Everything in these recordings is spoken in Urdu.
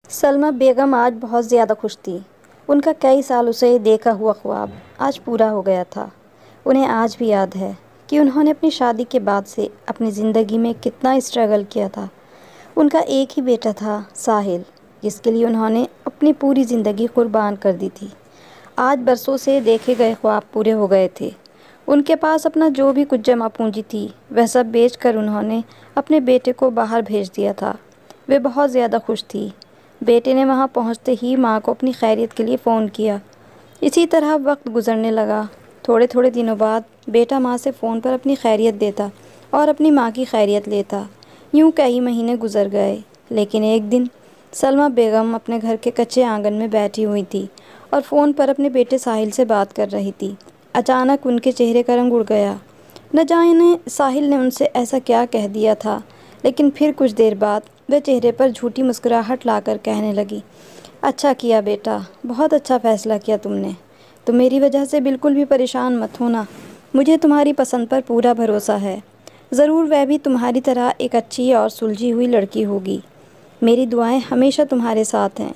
سلمیٰ بیگم آج بہت زیادہ خوش تھیں۔ ان کا کئی سالوں سے دیکھا ہوا خواب آج پورا ہو گیا تھا۔ انہیں آج بھی یاد ہے کہ انہوں نے اپنی شادی کے بعد سے اپنی زندگی میں کتنا اسٹرگل کیا تھا۔ ان کا ایک ہی بیٹا تھا، ساحل، جس کے لیے انہوں نے اپنی پوری زندگی قربان کر دی تھی۔ آج برسوں سے دیکھے گئے خواب پورے ہو گئے تھے۔ ان کے پاس اپنا جو بھی کچھ جمع پونجی تھی وہ سب بیچ کر انہوں نے اپنے بیٹے کو باہر بھیج دیا تھا۔ وہ بہت زیادہ خوش تھی۔ بیٹے نے وہاں پہنچتے ہی ماں کو اپنی خیریت کے لیے فون کیا۔ اسی طرح وقت گزرنے لگا۔ تھوڑے تھوڑے دنوں بعد بیٹا ماں سے فون پر اپنی خیریت دیتا اور اپنی ماں کی خیریت لیتا۔ یوں کئی مہینے گزر گئے، لیکن ایک دن سلمیٰ بیگم اپنے گھر کے کچے آنگن میں بیٹھی ہوئی تھی اور فون پر اپنے بیٹے ساحل سے بات کر رہی تھی۔ اچانک ان کے چہرے کا رنگ اڑ گیا۔ نہ جانے ساحل نے ان سے ایسا کیا کہہ دیا تھا، لیکن پھر کچھ دیر بعد وہ چہرے پر جھوٹی مسکراہٹ لا کر کہنے لگی، اچھا کیا بیٹا، بہت اچھا فیصلہ کیا تم نے۔ تم میری وجہ سے بالکل بھی پریشان مت ہونا۔ مجھے تمہاری پسند پر پورا بھروسہ ہے۔ ضرور وہ بھی تمہاری طرح ایک اچھی اور سلجھی ہوئی لڑکی ہوگی۔ میری دعائیں ہمیشہ تمہارے ساتھ ہیں۔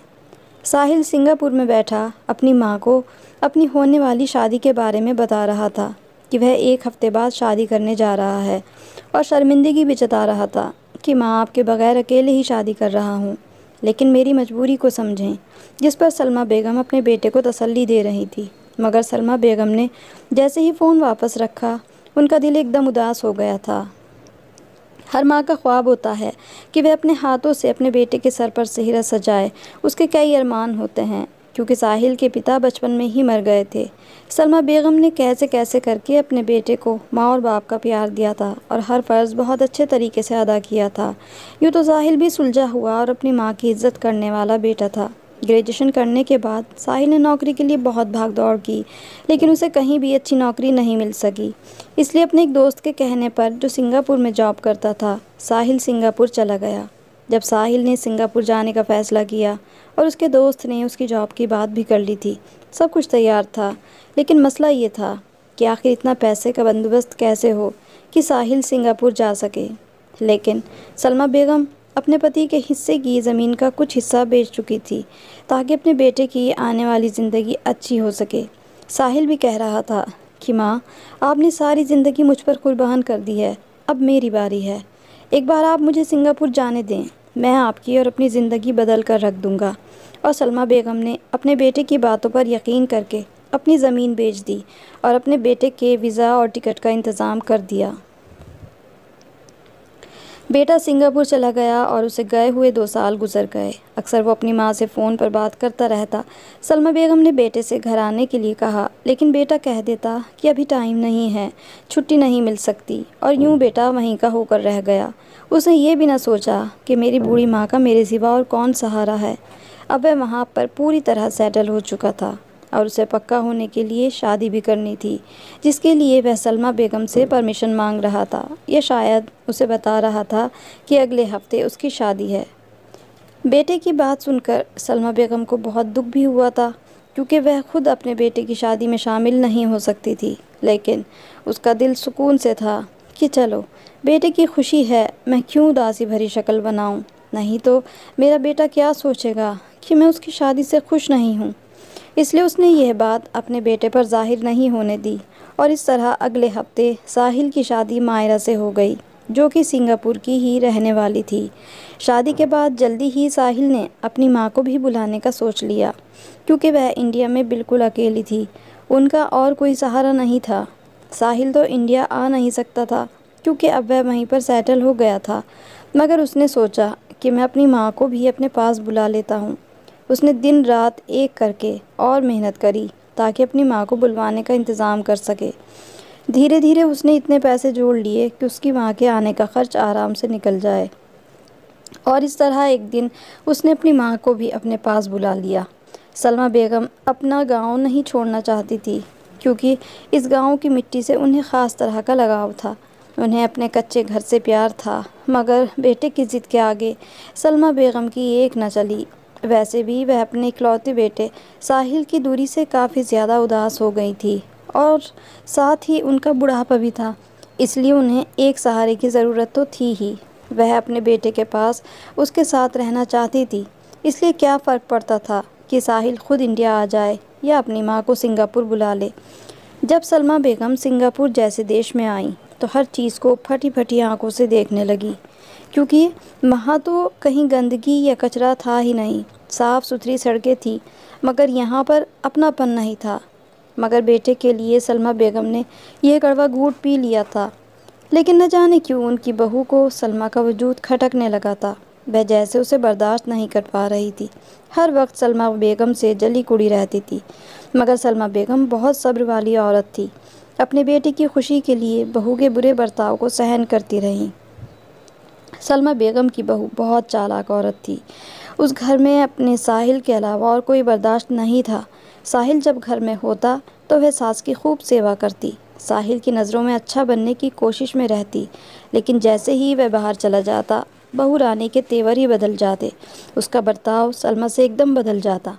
ساحل سنگاپور میں بیٹھا اپنی ماں کو اپنی ہونے والی شادی کے بارے میں بتا رہا تھا کہ وہ ایک ہفتے بعد شادی کرنے جا رہا ہے، اور شرمندگی بھی جتا رہا تھا کہ ماں آپ کے بغیر اکیلے ہی شادی کر رہا ہوں، لیکن میری مجبوری کو سمجھیں۔ جس پر سلمیٰ بیگم اپنے بیٹے کو تسلی دے رہی تھی، مگر سلمیٰ بیگم نے جیسے ہی فون واپس رکھا، ان کا دل ایک دم اداس ہو گیا تھا۔ ہر ماں کا خواب ہوتا ہے کہ وہ اپنے ہاتھوں سے اپنے بیٹے کے سر پر سہرا سجائے۔ اس کے کئی ارمان ہوتے ہیں، کیونکہ ساحل کے پتا بچپن میں ہی مر گئے تھے۔ سلمیٰ بیگم نے کیسے کر کے اپنے بیٹے کو ماں اور باپ کا پیار دیا تھا اور ہر فرض بہت اچھے طریقے سے ادا کیا تھا۔ یوں تو ساحل بھی سلجھا ہوا اور اپنی ماں کی عزت کرنے والا بیٹا تھا۔ گریجویشن کرنے کے بعد ساحل نے نوکری کے لیے بہت بھاگ دوڑ کی، لیکن اسے کہیں بھی اچھی نوکری نہیں مل سکی۔ اس لیے اپنے ایک دوست کے کہنے پر، جو سنگاپور میں جاب کرتا تھا، ساحل سنگاپور چلا گیا۔ جب ساحل نے سنگاپور جانے کا فیصلہ کیا اور اس کے دوست نے اس کی جاب کی بات بھی کر لی تھی، سب کچھ تیار تھا، لیکن مسئلہ یہ تھا کہ آخر اتنا پیسے کا بندوبست کیسے ہو کہ ساحل سنگاپور جا سکے۔ لیکن سلمیٰ بیگم اپنے پتی کے حصے کی زمین کا کچھ حصہ بیچ چکی تھی تاکہ اپنے بیٹے کی آنے والی زندگی اچھی ہو سکے۔ ساحل بھی کہہ رہا تھا کہ ماں، آپ نے ساری زندگی مجھ پر قربان کر دی ہے، اب میری باری ہے۔ ایک بار آپ مجھے سنگاپور جانے دیں، میں آپ کی اور اپنی زندگی بدل کر رکھ دوں گا۔ اور سلمیٰ بیگم نے اپنے بیٹے کی باتوں پر یقین کر کے اپنی زمین بیچ دی اور اپنے بیٹے کے ویزا اور ٹکٹ کا انتظام کر دیا۔ بیٹا سنگاپور چلا گیا اور اسے گئے ہوئے 2 سال گزر گئے۔ اکثر وہ اپنی ماں سے فون پر بات کرتا رہتا۔ سلمیٰ بیگم نے بیٹے سے گھر آنے کے لیے کہا، لیکن بیٹا کہہ دیتا کہ ابھی ٹائم نہیں ہے، چھٹی نہیں مل سکتی، اور یوں بیٹا وہیں کا ہو کر رہ گیا۔ اس نے یہ بھی نہ سوچا کہ میری بوڑھی ماں کا میرے سوا اور کون سہارا ہے۔ اب وہ وہاں پر پوری طرح سیٹل ہو چکا تھا اور اسے پکا ہونے کے لیے شادی بھی کرنی تھی، جس کے لیے وہ سلمیٰ بیگم سے پرمیشن مانگ رہا تھا، یا شاید اسے بتا رہا تھا کہ اگلے ہفتے اس کی شادی ہے۔ بیٹے کی بات سن کر سلمیٰ بیگم کو بہت دکھ بھی ہوا تھا، کیونکہ وہ خود اپنے بیٹے کی شادی میں شامل نہیں ہو سکتی تھی، لیکن اس کا دل سکون سے تھا کہ چلو، بیٹے کی خوشی ہے، میں کیوں اداسی بھری شکل بناؤں، نہیں تو میرا بیٹا کیا سوچے گا کہ میں اس کی شادی سے خوش نہیں ہوں۔ اس لیے اس نے یہ بات اپنے بیٹے پر ظاہر نہیں ہونے دی، اور اس طرح اگلے ہفتے ساحل کی شادی مائرہ سے ہو گئی، جو کہ سنگاپور کی ہی رہنے والی تھی۔ شادی کے بعد جلدی ہی ساحل نے اپنی ماں کو بھی بلانے کا سوچ لیا، کیونکہ وہ انڈیا میں بالکل اکیلی تھی، ان کا اور کوئی سہارا نہیں تھا۔ ساحل تو انڈیا آ نہیں سکتا تھا کیونکہ اب وہ وہیں پر سیٹل ہو گیا تھا، مگر اس نے سوچا کہ میں اپنی ماں کو بھی اپنے پاس بلا لیتا ہوں۔ اس نے دن رات ایک کر کے اور محنت کری تاکہ اپنی ماں کو بلوانے کا انتظام کر سکے۔ دھیرے دھیرے اس نے اتنے پیسے جوڑ لیے کہ اس کی ماں کے آنے کا خرچ آرام سے نکل جائے، اور اس طرح ایک دن اس نے اپنی ماں کو بھی اپنے پاس بلا لیا۔ سلمیٰ بیگم اپنا گاؤں نہیں چھوڑنا چاہتی تھی، کیونکہ اس گاؤں کی مٹی سے انہیں خاص طرح کا لگاؤ تھا۔ انہیں اپنے کچے گھر سے پیار تھا، مگر بیٹے کی ضد کے آگے سلمیٰ بیگم کی ایک نہ چلی۔ ویسے بھی وہ اپنے اکلوتے بیٹے ساحل کی دوری سے کافی زیادہ اداس ہو گئی تھی، اور ساتھ ہی ان کا بڑھاپا بھی تھا، اس لیے انہیں ایک سہارے کی ضرورت تو تھی ہی۔ وہ اپنے بیٹے کے پاس اس کے ساتھ رہنا چاہتی تھی، اس لیے کیا فرق پڑتا تھا کہ ساحل خود انڈیا آ جائے یا اپنی ماں کو سنگاپور بلا لے۔ جب سلمیٰ بیگم سنگاپور جیسے دیش میں آئیں تو ہر چیز کو پھٹی پھٹی آنکھوں سے دیکھنے لگی، کیونکہ وہاں تو کہیں گندگی یا کچرا تھا ہی نہیں، صاف ستھری سڑکیں تھیں، مگر یہاں پر اپنا پن نہیں تھا۔ مگر بیٹے کے لیے سلمیٰ بیگم نے یہ کڑوا گھونٹ پی لیا تھا، لیکن نہ جانے کیوں ان کی بہو کو سلمیٰ کا وجود کھٹکنے لگا تھا، وہ جیسے اسے برداشت نہیں کر پا رہی تھی۔ ہر وقت سلمیٰ بیگم سے جلی کڑی رہتی تھی، مگر سلمیٰ بیگم بہت صبر والی عورت تھی، اپنے بیٹے کی خوشی کے لیے بہو کے برے برتاؤ کو سہن کرتی رہیں۔ سلمیٰ بیگم کی بہو بہت چالاک عورت تھی، اس گھر میں اپنے ساحل کے علاوہ اور کوئی برداشت نہیں تھا۔ ساحل جب گھر میں ہوتا تو وہ ساس کی خوب سیوا کرتی، ساحل کی نظروں میں اچھا بننے کی کوشش میں رہتی، لیکن جیسے ہی وہ باہر چلا جاتا بہو رانی کے تیور ہی بدل جاتے، اس کا برتاؤ سلمیٰ سے ایک دم بدل جاتا۔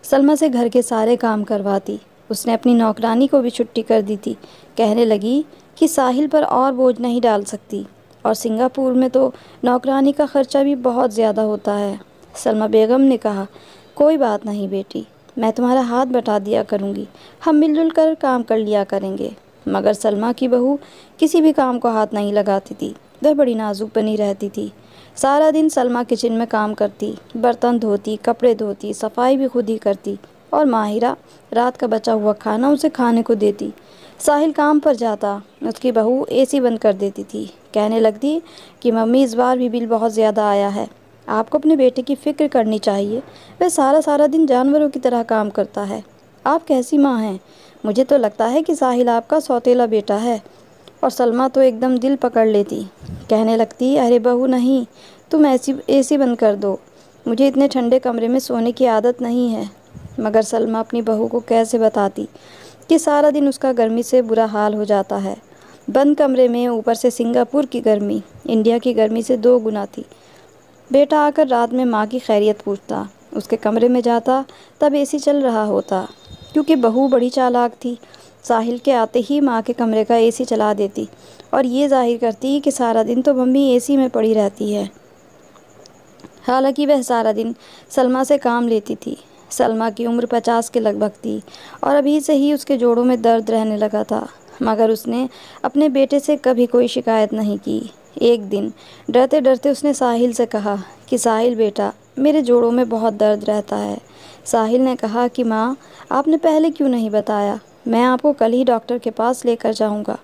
سلمیٰ سے گھر کے سارے کام کرواتی، اس نے اپنی نوکرانی کو بھی چھٹی کر دی تھی، کہنے لگی کہ ساحل پر اور بوجھ نہیں ڈال سکتی، اور سنگاپور میں تو نوکرانی کا خرچہ بھی بہت زیادہ ہوتا ہے۔ سلمیٰ بیگم نے کہا، کوئی بات نہیں بیٹی، میں تمہارا ہاتھ بٹا دیا کروں گی، ہم مل جل کر کام کر لیا کریں گے۔ مگر سلمیٰ کی بہو کسی بھی کام کو ہاتھ نہیں لگاتی تھی، وہ بڑی نازک بنی رہتی تھی۔ سارا دن سلمیٰ کچن میں کام کرتی، برتن دھوتی، کپڑے دھوتی، صفائی بھی خود ہی کرتی، اور ماہرہ رات کا بچا ہوا کھانا اسے کھانے کو دیتی۔ ساحل کام پر جاتا، اس کی بہو اے سی بند کر دیتی تھی، کہنے لگتی کہ ممی اس بار بھی بل بہت زیادہ آیا ہے، آپ کو اپنے بیٹے کی فکر کرنی چاہیے، وہ سارا دن جانوروں کی طرح کام کرتا ہے، آپ کیسی ماں ہیں؟ مجھے تو لگتا ہے کہ ساحل آپ کا سوتیلا بیٹا ہے۔ اور سلمیٰ تو ایک دم دل پکڑ لیتی، کہنے لگتی، ارے بہو نہیں، تم اے سی بند کر دو، مجھے اتنے ٹھنڈے کمرے میں سونے کی عادت نہیں ہے۔ مگر سلمیٰ اپنی بہو کو کیسے بتاتی کہ سارا دن اس کا گرمی سے برا حال ہو جاتا ہے، بند کمرے میں، اوپر سے سنگاپور کی گرمی انڈیا کی گرمی سے 2 گنا تھی۔ بیٹا آ کر رات میں ماں کی خیریت پوچھتا، اس کے کمرے میں جاتا تب اے سی چل رہا ہوتا، کیونکہ بہو بڑی چالاک تھی، ساحل کے آتے ہی ماں کے کمرے کا اے سی چلا دیتی اور یہ ظاہر کرتی کہ سارا دن تو ممی اے سی میں پڑی رہتی ہے، حالانکہ وہ سارا دن سلمیٰ سے کام لیتی تھی۔ سلمیٰ کی عمر 50 کے لگ بھگ تھی اور ابھی سے ہی اس کے جوڑوں میں درد رہنے لگا تھا، مگر اس نے اپنے بیٹے سے کبھی کوئی شکایت نہیں کی۔ ایک دن ڈرتے ڈرتے اس نے ساحل سے کہا کہ ساحل بیٹا، میرے جوڑوں میں بہت درد رہتا ہے۔ ساحل نے کہا کہ ماں، آپ نے پہلے کیوں نہیں بتایا، میں آپ کو کل ہی ڈاکٹر کے پاس لے کر جاؤں گا۔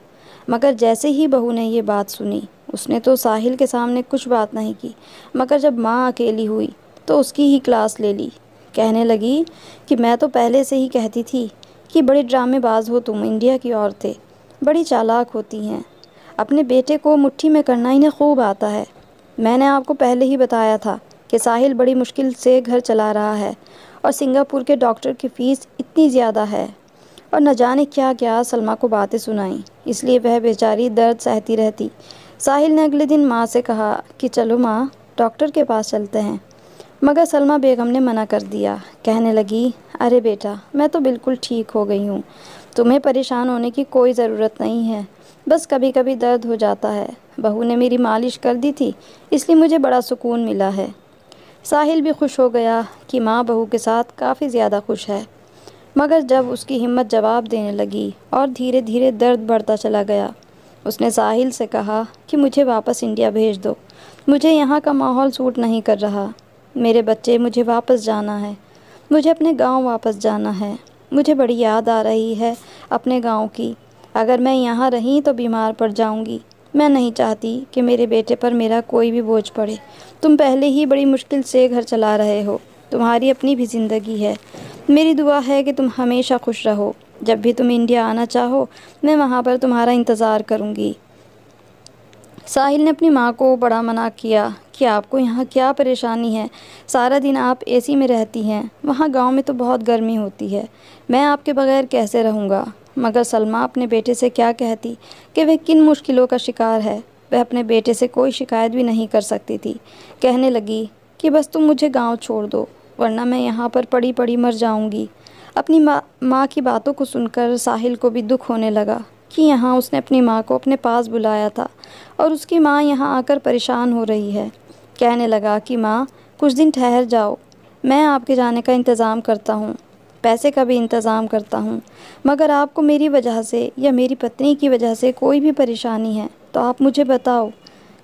مگر جیسے ہی بہو نے یہ بات سنی، اس نے تو ساحل کے سامنے کچھ بات نہیں کی، مگر جب ماں اکیلی ہوئی تو اس کی ہی کلاس لے لی، کہنے لگی کہ میں تو پہلے سے ہی کہتی تھی کہ بڑے ڈرامے باز ہو تم، انڈیا کی عورتیں بڑی چالاک ہوتی ہیں، اپنے بیٹے کو مٹھی میں کرنا انہیں خوب آتا ہے۔ میں نے آپ کو پہلے ہی بتایا تھا کہ ساحل بڑی مشکل سے گھر چلا رہا ہے اور سنگاپور کے ڈاکٹر کی فیس اتنی زیادہ ہے، اور نہ جانے کیا کیا سلمیٰ کو باتیں سنائیں، اس لیے وہ بیچاری درد سہتی رہتی۔ ساحل نے اگلے دن ماں سے کہا کہ چلو ماں، ڈاکٹر کے پاس چلتے ہیں، مگر سلمیٰ بیگم نے منع کر دیا، کہنے لگی، ارے بیٹا، میں تو بالکل ٹھیک ہو گئی ہوں، تمہیں پریشان ہونے کی کوئی ضرورت نہیں ہے، بس کبھی کبھی درد ہو جاتا ہے، بہو نے میری مالش کر دی تھی، اس لیے مجھے بڑا سکون ملا ہے۔ ساحل بھی خوش ہو گیا کہ ماں بہو کے ساتھ کافی زیادہ خوش ہے، مگر جب اس کی ہمت جواب دینے لگی اور دھیرے دھیرے درد بڑھتا چلا گیا، اس نے ساحل سے کہا کہ مجھے واپس انڈیا بھیج دو، مجھے یہاں کا ماحول سوٹ نہیں کر رہا، میرے بچے، مجھے واپس جانا ہے، مجھے اپنے گاؤں واپس جانا ہے، مجھے بڑی یاد آ رہی ہے اپنے گاؤں کی، اگر میں یہاں رہی تو بیمار پڑ جاؤں گی، میں نہیں چاہتی کہ میرے بیٹے پر میرا کوئی بھی بوجھ پڑے، تم پہلے ہی بڑی مشکل سے گھر چلا رہے ہو، تمہاری اپنی بھی زندگی ہے، میری دعا ہے کہ تم ہمیشہ خوش رہو، جب بھی تم انڈیا آنا چاہو میں وہاں پر تمہارا انتظار کروں گی۔ ساحل نے اپنی ماں کو بڑا منع کیا کہ آپ کو یہاں کیا پریشانی ہے، سارا دن آپ اے سی میں رہتی ہیں، وہاں گاؤں میں تو بہت گرمی ہوتی ہے، میں آپ کے بغیر کیسے رہوں گا۔ مگر سلمیٰ اپنے بیٹے سے کیا کہتی کہ وہ کن مشکلوں کا شکار ہے، وہ اپنے بیٹے سے کوئی شکایت بھی نہیں کر سکتی تھی، کہنے لگی کہ بس تم مجھے گاؤں چھوڑ دو، ورنہ میں یہاں پر پڑی پڑی مر جاؤں گی۔ اپنی ماں کی باتوں کو سن کر ساحل کو بھی دکھ ہونے لگا کہ یہاں اس نے اپنی ماں کو اپنے پاس بلایا تھا اور اس کی ماں یہاں آ کر پریشان ہو رہی ہے، کہنے لگا کہ ماں، کچھ دن ٹھہر جاؤ، میں آپ کے جانے کا انتظام کرتا ہوں، پیسے کا بھی انتظام کرتا ہوں، مگر آپ کو میری وجہ سے یا میری پتنی کی وجہ سے کوئی بھی پریشانی ہے تو آپ مجھے بتاؤ۔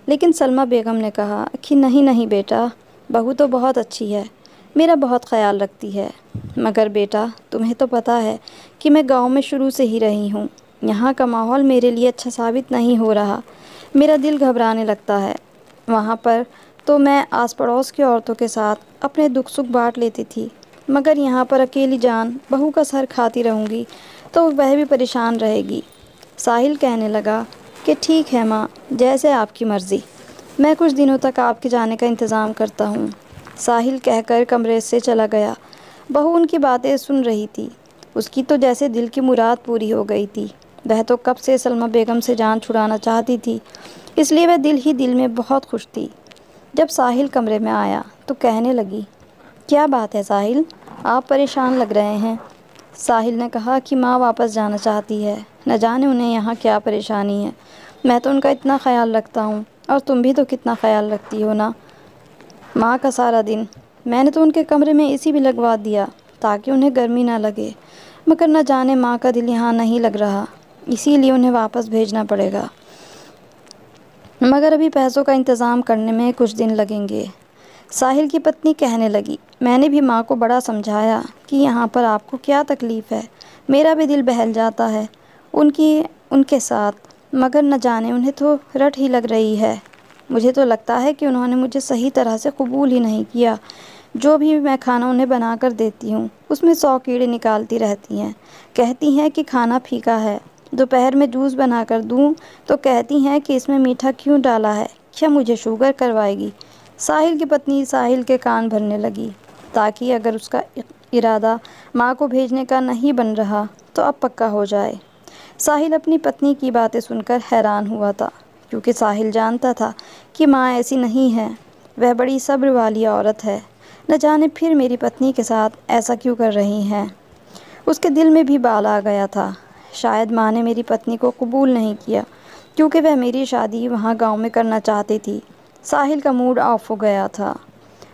لیکن سلمیٰ بیگم نے کہا کہ نہیں نہیں بیٹا، بہو تو بہت اچھی ہے، میرا بہت خیال رکھتی ہے، مگر بیٹا تمہیں تو پتہ ہے کہ میں گاؤں میں شروع سے ہی رہی ہوں، یہاں کا ماحول میرے لیے اچھا ثابت نہیں ہو رہا، میرا دل گھبرانے لگتا ہے۔ وہاں پر تو میں آس پڑوس کی عورتوں کے ساتھ اپنے دکھ سکھ بانٹ لیتی تھی، مگر یہاں پر اکیلی جان بہو کا سر کھاتی رہوں گی تو وہ بھی پریشان رہے گی۔ ساحل کہنے لگا کہ ٹھیک ہے ماں، جیسے آپ کی مرضی، میں کچھ دنوں تک آپ کے جانے کا انتظام کرتا ہوں۔ ساحل کہہ کر کمرے سے چلا گیا۔ بہو ان کی باتیں سن رہی تھی، اس کی تو جیسے دل کی مراد پوری ہو گئی تھی۔ وہ تو کب سے سلمیٰ بیگم سے جان چھڑانا چاہتی تھی، اس لیے وہ دل ہی دل میں بہت خوش تھی۔ جب ساحل کمرے میں آیا تو کہنے لگی، کیا بات ہے ساحل، آپ پریشان لگ رہے ہیں؟ ساحل نے کہا کہ ماں واپس جانا چاہتی ہے، نہ جانے انہیں یہاں کیا پریشانی ہے، میں تو ان کا اتنا خیال رکھتا ہوں، اور تم بھی تو کتنا خیال رکھتی ہو نا ماں کا سارا دن۔ میں نے تو ان کے کمرے میں اے سی بھی لگوا دیا تاکہ انہیں گرمی نہ لگے، مگر نہ جانے ماں کا دل یہاں نہیں لگ رہا، اسی لیے انہیں واپس بھیجنا پڑے گا، مگر ابھی پیسوں کا انتظام کرنے میں کچھ دن لگیں گے۔ ساحل کی پتنی کہنے لگی، میں نے بھی ماں کو بڑا سمجھایا کہ یہاں پر آپ کو کیا تکلیف ہے، میرا بھی دل بہل جاتا ہے ان کے ساتھ، مگر نہ جانے انہیں تو رٹ ہی لگ رہی ہے۔ مجھے تو لگتا ہے کہ انہوں نے مجھے صحیح طرح سے قبول ہی نہیں کیا، جو بھی میں کھانا انہیں بنا کر دیتی ہوں اس میں 100 کیڑے نکالتی رہتی ہیں، کہتی ہیں کہ کھانا پھیکا ہے، دوپہر میں جوس بنا کر دوں تو کہتی ہیں کہ اس میں میٹھا کیوں ڈالا ہے، کیا مجھے شوگر کروائے گی۔ ساحل کی پتنی ساحل کے کان بھرنے لگی، تاکہ اگر اس کا ارادہ ماں کو بھیجنے کا نہیں بن رہا تو اب پکا ہو جائے۔ ساحل اپنی پتنی کی باتیں سن کر حیران ہوا تھا، کیونکہ ساحل جانتا تھا کہ ماں ایسی نہیں ہے، وہ بڑی صبر والی عورت ہے، نہ جانے پھر میری پتنی کے ساتھ ایسا کیوں کر رہی ہیں۔ اس کے دل میں بھی بال آ گیا تھا، شاید ماں نے میری پتنی کو قبول نہیں کیا کیونکہ وہ میری شادی وہاں گاؤں میں کرنا چاہتی تھی۔ ساحل کا موڈ آف ہو گیا تھا۔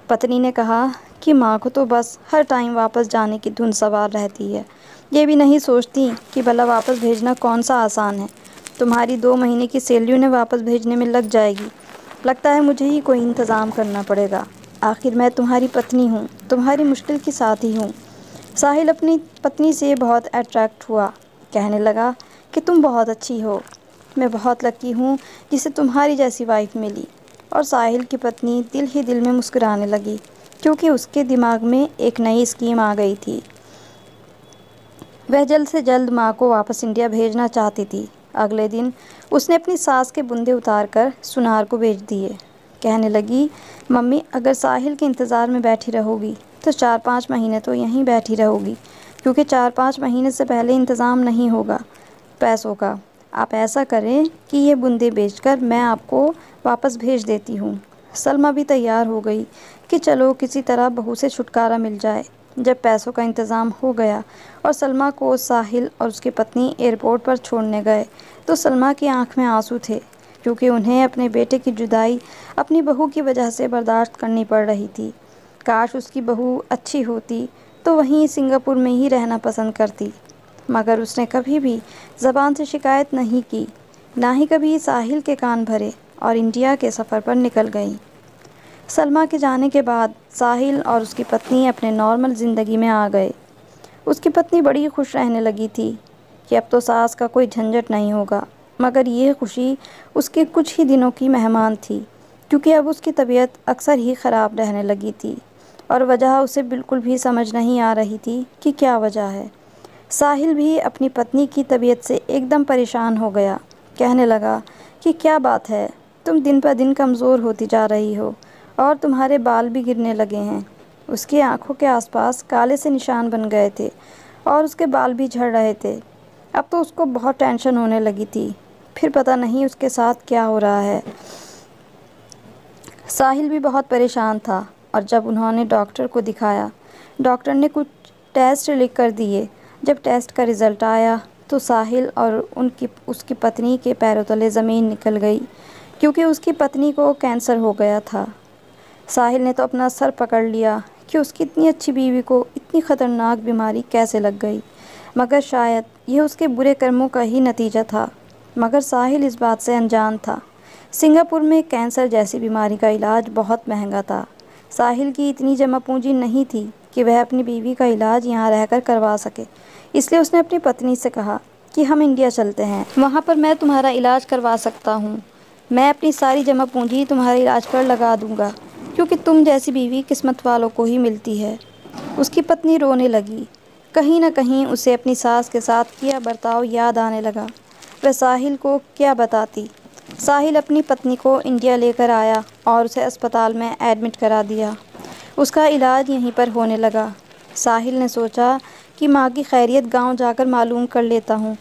پتنی نے کہا کہ ماں کو تو بس ہر ٹائم واپس جانے کی دھن سوار رہتی ہے، یہ بھی نہیں سوچتی کہ بھلا واپس بھیجنا کون سا آسان ہے، تمہاری 2 مہینے کی سیلری انہیں واپس بھیجنے میں لگ جائے گی، لگتا ہے مجھے ہی کوئی انتظام کرنا پڑے گا، آخر میں تمہاری پتنی ہوں، تمہاری مشکل کی ساتھی ہوں۔ ساحل اپنی پتنی سے بہت اٹریکٹ ہوا، کہنے لگا کہ تم بہت اچھی ہو، میں بہت لکی ہوں جسے تمہاری جیسی وائف ملی۔ اور ساحل کی پتنی دل ہی دل میں مسکرانے لگی، کیونکہ اس کے دماغ میں ایک نئی اسکیم آ گئی تھی۔ وہ جلد سے جلد ماں کو واپس انڈیا بھیجنا چاہتی تھی۔ اگلے دن اس نے اپنی ساس کے بندے اتار کر سنار کو بھیج دیے۔ کہنے لگی، ممی اگر ساحل کے انتظار میں بیٹھی رہو گی تو 4-5 مہینے تو یہیں بیٹھی رہو گی، کیونکہ 4-5 مہینے سے پہلے انتظام نہیں ہوگا پیسوں کا۔ آپ ایسا کریں کہ یہ بندے بیچ کر میں آپ کو واپس بھیج دیتی ہوں۔ سلمیٰ بھی تیار ہو گئی کہ چلو کسی طرح بہو سے چھٹکارا مل جائے۔ جب پیسوں کا انتظام ہو گیا اور سلمیٰ کو ساحل اور اس کی پتنی ایئرپورٹ پر چھوڑنے گئے تو سلمیٰ کی آنکھ میں آنسو تھے، کیونکہ انہیں اپنے بیٹے کی جدائی اپنی بہو کی وجہ سے برداشت کرنی پڑ رہی تھی۔ کاش اس کی بہو اچھی ہوتی تو وہیں سنگاپور میں ہی رہنا پسند کرتی، مگر اس نے کبھی بھی زبان سے شکایت نہیں کی، نہ ہی کبھی ساحل کے کان بھرے، اور انڈیا کے سفر پر نکل گئیں۔ سلمیٰ کے جانے کے بعد ساحل اور اس کی پتنی اپنے نارمل زندگی میں آ گئے۔ اس کی پتنی بڑی خوش رہنے لگی تھی کہ اب تو ساس کا کوئی جھنجھٹ نہیں ہوگا، مگر یہ خوشی اس کے کچھ ہی دنوں کی مہمان تھی، کیونکہ اب اس کی طبیعت اکثر ہی خراب رہنے لگی تھی، اور وجہ اسے بالکل بھی سمجھ نہیں آ رہی تھی کہ کیا وجہ ہے۔ ساحل بھی اپنی پتنی کی طبیعت سے ایک دم پریشان ہو گیا، کہنے لگا کہ کیا بات ہے، تم دن پر دن کمزور ہوتی جا رہی ہو اور تمہارے بال بھی گرنے لگے ہیں۔ اس کی آنکھوں کے آس پاس کالے سے نشان بن گئے تھے اور اس کے بال بھی جھڑ رہے تھے۔ اب تو اس کو بہت ٹینشن ہونے لگی تھی، پھر پتہ نہیں اس کے ساتھ کیا ہو رہا ہے۔ ساحل بھی بہت پریشان تھا، اور جب انہوں نے ڈاکٹر کو دکھایا، ڈاکٹر نے کچھ ٹیسٹ لکھ کر دیے۔ جب ٹیسٹ کا رزلٹ آیا تو ساحل اور اس کی پتنی کے پیروں تلے زمین نکل گئی، کیونکہ اس کی پتنی کو کینسر ہو گیا تھا۔ ساحل نے تو اپنا سر پکڑ لیا کہ اس کی اتنی اچھی بیوی کو اتنی خطرناک بیماری کیسے لگ گئی، مگر شاید یہ اس کے برے کرموں کا ہی نتیجہ تھا۔ مگر ساحل اس بات سے انجان تھا۔ سنگاپور میں کینسر جیسی بیماری کا علاج بہت مہنگا تھا۔ ساحل کی اتنی جمع پونجی نہیں تھی کہ وہ اپنی بیوی کا علاج یہاں رہ کر کروا سکے، اس لیے اس نے اپنی پتنی سے کہا کہ ہم انڈیا چلتے ہیں، وہاں پر میں تمہارا علاج کروا سکتا ہوں، میں اپنی ساری جمع پونجی تمہارے علاج پر لگا دوں گا، کیونکہ تم جیسی بیوی قسمت والوں کو ہی ملتی ہے۔ اس کی پتنی رونے لگی۔ کہیں نہ کہیں اسے اپنی ساس کے ساتھ کیا برتاؤ یاد آنے لگا۔ وہ ساحل کو کیا بتاتی؟ ساحل اپنی پتنی کو انڈیا لے کر آیا اور اسے اسپتال میں ایڈمٹ کرا دیا۔ اس کا علاج یہیں پر ہونے لگا۔ ساحل نے سوچا کہ ماں کی خیریت گاؤں جا کر معلوم کر لیتا ہوں،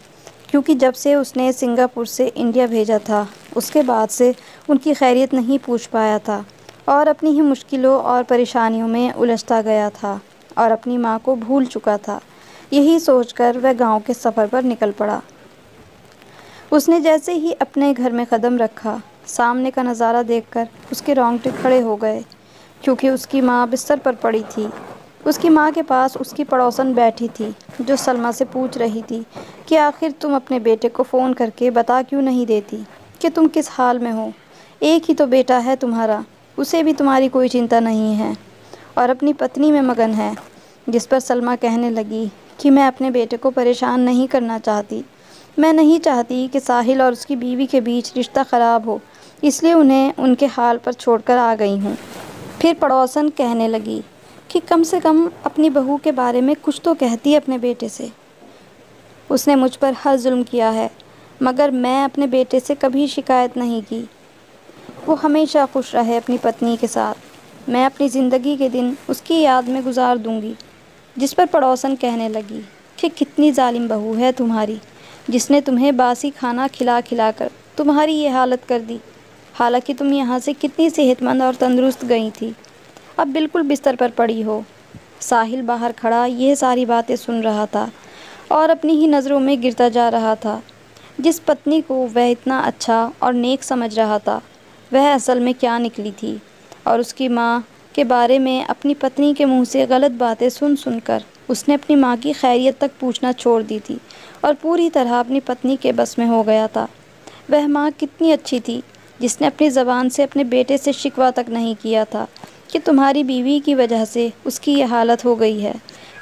کیونکہ جب سے اس نے سنگاپور سے انڈیا بھیجا تھا اس کے بعد سے ان کی خیریت نہیں پوچھ پایا تھا اور اپنی ہی مشکلوں اور پریشانیوں میں الجھتا گیا تھا اور اپنی ماں کو بھول چکا تھا۔ یہی سوچ کر وہ گاؤں کے سفر پر نکل پڑا۔ اس نے جیسے ہی اپنے گھر میں قدم رکھا، سامنے کا نظارہ دیکھ کر اس کے رونگٹے کھڑے ہو گئے، کیونکہ اس کی ماں بستر پر پڑی تھی۔ اس کی ماں کے پاس اس کی پڑوسن بیٹھی تھی جو سلمیٰ سے پوچھ رہی تھی کہ آخر تم اپنے بیٹے کو فون کر کے بتا کیوں نہیں دیتی کہ تم کس حال میں ہو؟ ایک ہی تو بیٹا ہے تمہارا، اسے بھی تمہاری کوئی چنتا نہیں ہے اور اپنی پتنی میں مگن ہے۔ جس پر سلمیٰ کہنے لگی کہ میں اپنے بیٹے کو پریشان نہیں کرنا چاہتی، میں نہیں چاہتی کہ ساحل اور اس کی بیوی کے بیچ رشتہ خراب ہو، اس لیے انہیں ان کے حال پر چھوڑ کر آ گئی ہوں۔ پھر پڑوسن کہنے لگی کہ کم سے کم اپنی بہو کے بارے میں کچھ تو کہتی اپنے بیٹے سے۔ اس نے مجھ پر ہر ظلم کیا ہے، مگر میں اپنے بیٹے سے کبھی شکایت نہیں کی۔ وہ ہمیشہ خوش رہے اپنی پتنی کے ساتھ، میں اپنی زندگی کے دن اس کی یاد میں گزار دوں گی۔ جس پر پڑوسن کہنے لگی کہ کتنی ظالم بہو ہے تمہاری، جس نے تمہیں باسی کھانا کھلا کھلا کر تمہاری یہ حالت کر دی، حالانکہ تم یہاں سے کتنی صحت مند اور تندرست گئی تھی، اب بالکل بستر پر پڑی ہو۔ ساحل باہر کھڑا یہ ساری باتیں سن رہا تھا اور اپنی ہی نظروں میں گرتا جا رہا تھا۔ جس پتنی کو وہ اتنا اچھا اور نیک سمجھ رہا تھا، وہ اصل میں کیا نکلی تھی، اور اس کی ماں کے بارے میں اپنی پتنی کے منہ سے غلط باتیں سن سن کر اس نے اپنی ماں کی خیریت تک پوچھنا چھوڑ دی تھی اور پوری طرح اپنی پتنی کے بس میں ہو گیا تھا۔ وہ ماں کتنی اچھی تھی جس نے اپنی زبان سے اپنے بیٹے سے شکوہ تک نہیں کیا تھا کہ تمہاری بیوی کی وجہ سے اس کی یہ حالت ہو گئی ہے۔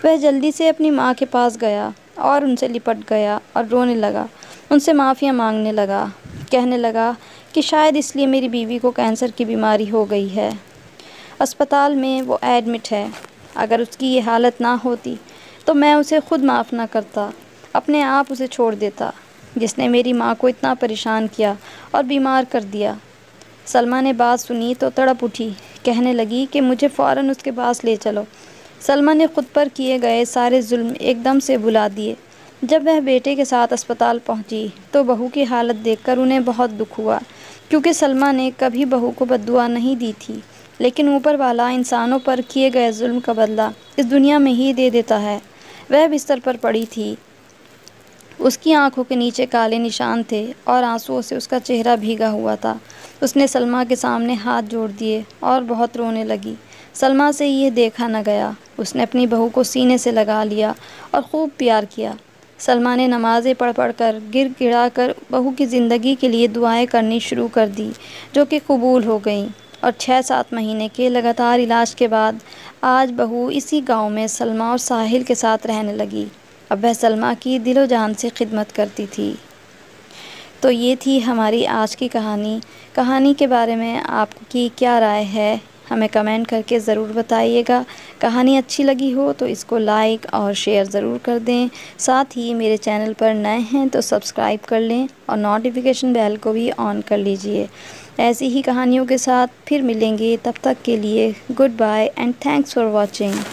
وہ جلدی سے اپنی ماں کے پاس گیا اور ان سے لپٹ گیا اور رونے لگا، ان سے معافیاں مانگنے لگا، کہنے لگا کہ شاید اس لیے میری بیوی کو کینسر کی بیماری ہو گئی ہے، اسپتال میں وہ ایڈمٹ ہے، اگر اس کی یہ حالت نہ ہوتی تو میں اسے خود معاف نہ کرتا، اپنے آپ اسے چھوڑ دیتا، جس نے میری ماں کو اتنا پریشان کیا اور بیمار کر دیا۔ سلمیٰ نے بات سنی تو تڑپ اٹھی، کہنے لگی کہ مجھے فوراً اس کے پاس لے چلو۔ سلمیٰ نے خود پر کیے گئے سارے ظلم ایک دم سے بھلا دیے۔ جب وہ بیٹے کے ساتھ اسپتال پہنچی تو بہو کی حالت دیکھ کر انہیں بہت دکھ ہوا، کیونکہ سلمیٰ نے کبھی بہو کو بد دعا نہیں دی تھی، لیکن اوپر والا انسانوں پر کیے گئے ظلم کا بدلہ اس دنیا میں ہی دے دیتا ہے۔ وہ بستر پر پڑی تھی، اس کی آنکھوں کے نیچے کالے نشان تھے اور آنسوؤں سے اس کا چہرہ بھیگا ہوا تھا۔ اس نے سلمیٰ کے سامنے ہاتھ جوڑ دیے اور بہت رونے لگی۔ سلمیٰ سے یہ دیکھا نہ گیا، اس نے اپنی بہو کو سینے سے لگا لیا اور خوب پیار کیا۔ سلمیٰ نے نمازیں پڑھ پڑھ کر گر گڑا کر بہو کی زندگی کے لیے دعائیں کرنی شروع کر دی، جو کہ قبول ہو گئیں، اور 6-7 مہینے کے لگاتار علاج کے بعد آج بہو اسی گاؤں میں سلمیٰ اور ساحل کے ساتھ رہنے لگی۔ اب وہ سلمیٰ کی دل و جان سے خدمت کرتی تھی۔ تو یہ تھی ہماری آج کی کہانی کے بارے میں آپ کی کیا رائے ہے، ہمیں کمنٹ کر کے ضرور بتائیے گا۔ کہانی اچھی لگی ہو تو اس کو لائک اور شیئر ضرور کر دیں، ساتھ ہی میرے چینل پر نئے ہیں تو سبسکرائب کر لیں اور نوٹیفیکیشن بیل کو بھی آن کر لیجئے۔ ایسی ہی کہانیوں کے ساتھ پھر ملیں گے، تب تک کے لیے goodbye and thanks for watching.